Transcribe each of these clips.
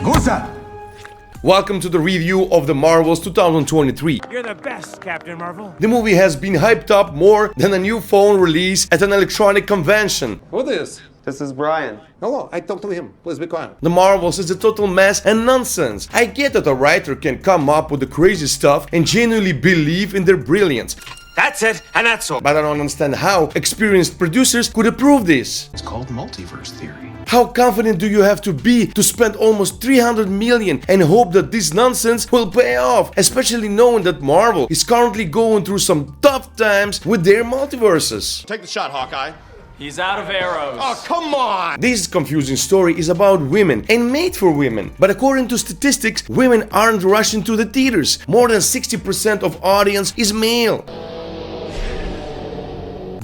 Gusa! Welcome to the review of the Marvels 2023. You're the best, Captain Marvel. The movie has been hyped up more than a new phone release at an electronic convention. Who this? This is Brian. Hello, I talked to him. Please be quiet. The Marvels is a total mess and nonsense. I get that a writer can come up with the crazy stuff and genuinely believe in their brilliance. That's it, and that's all. But I don't understand how experienced producers could approve this. It's called multiverse theory. How confident do you have to be to spend almost 300 million and hope that this nonsense will pay off, especially knowing that Marvel is currently going through some tough times with their multiverses? Take the shot, Hawkeye. He's out of arrows. Oh, come on! This confusing story is about women and made for women. But according to statistics, women aren't rushing to the theaters. More than 60% of audience is male.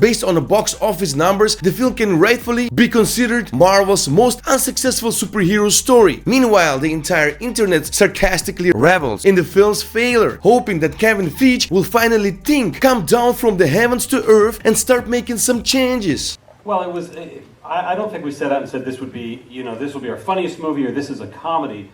Based on the box office numbers, the film can rightfully be considered Marvel's most unsuccessful superhero story. Meanwhile, the entire internet sarcastically revels in the film's failure, hoping that Kevin Feige will finally come down from the heavens to earth and start making some changes. Well, it was. I don't think we set out and said this would be, this will be our funniest movie or this is a comedy.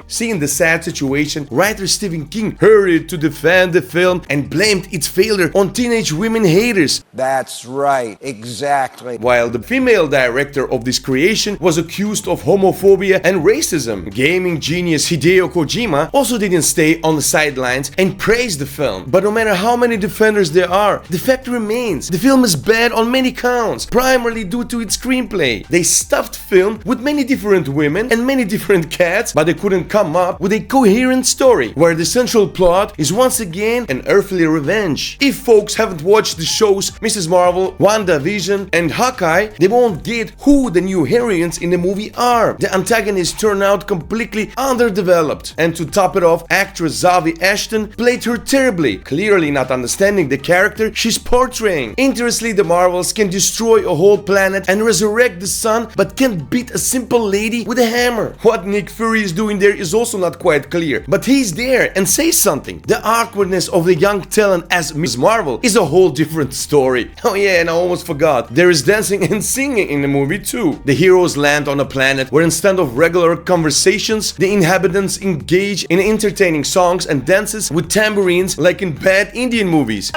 Seeing the sad situation, writer Stephen King hurried to defend the film and blamed its failure on teenage women haters. That's right, exactly. While the female director of this creation was accused of homophobia and racism. Gaming genius Hideo Kojima also didn't stay on the sidelines and praised the film. But no matter how many defenders there are, the fact remains, the film is bad on many counts, primarily due to its screenplay. They stuffed film with many different women and many different cats, but they couldn't come up with a coherent story where the central plot is once again an earthly revenge. If folks haven't watched the shows Mrs. Marvel, WandaVision and Hawkeye, they won't get who the new heroines in the movie are. The antagonists turn out completely underdeveloped, and to top it off, actress Zawe Ashton played her terribly, clearly not understanding the character she's portraying. Interestingly, the Marvels can destroy a whole planet and resurrect the sun, but can't beat a simple lady with a hammer. What Nick Fury is doing there is also not quite clear, but he's there and says something. The awkwardness of the young talent as Ms. Marvel is a whole different story. Oh yeah, and I almost forgot, there is dancing and singing in the movie too. The heroes land on a planet where instead of regular conversations, the inhabitants engage in entertaining songs and dances with tambourines like in bad Indian movies.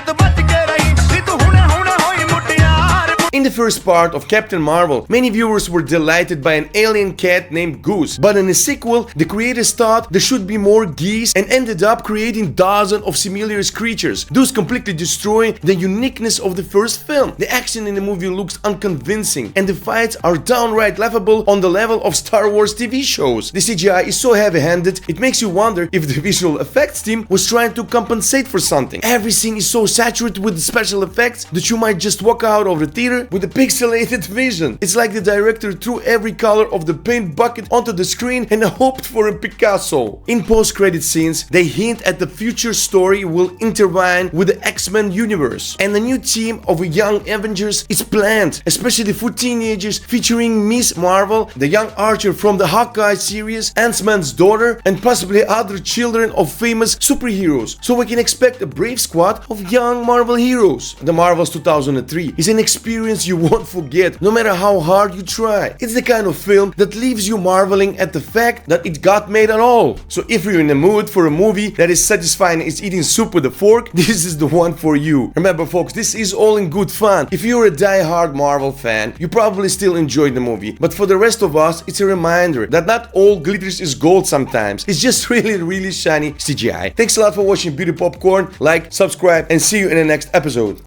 In the first part of Captain Marvel, many viewers were delighted by an alien cat named Goose, but in the sequel, the creators thought there should be more geese and ended up creating dozens of similar creatures, thus completely destroying the uniqueness of the first film. The action in the movie looks unconvincing, and the fights are downright laughable on the level of Star Wars TV shows. The CGI is so heavy-handed, it makes you wonder if the visual effects team was trying to compensate for something. Everything is so saturated with the special effects that you might just walk out of the theater with a pixelated vision. It's like the director threw every color of the paint bucket onto the screen and hoped for a Picasso. In post-credit scenes, they hint at the future story will intertwine with the X-Men universe, and a new team of young Avengers is planned, especially for teenagers, featuring Ms. Marvel, the young Archer from the Hawkeye series, Ant-Man's daughter, and possibly other children of famous superheroes. So we can expect a brave squad of young Marvel heroes. The Marvels 2003 is an experience you won't forget, no matter how hard you try. It's the kind of film that leaves you marveling at the fact that it got made at all. So if you're in the mood for a movie that is satisfying as eating soup with a fork, this is the one for you. Remember folks, this is all in good fun. If you're a die-hard Marvel fan, you probably still enjoyed the movie. But for the rest of us, it's a reminder that not all glitters is gold sometimes. It's just really shiny CGI. Thanks a lot for watching Beauty Popcorn. Like, subscribe, and see you in the next episode.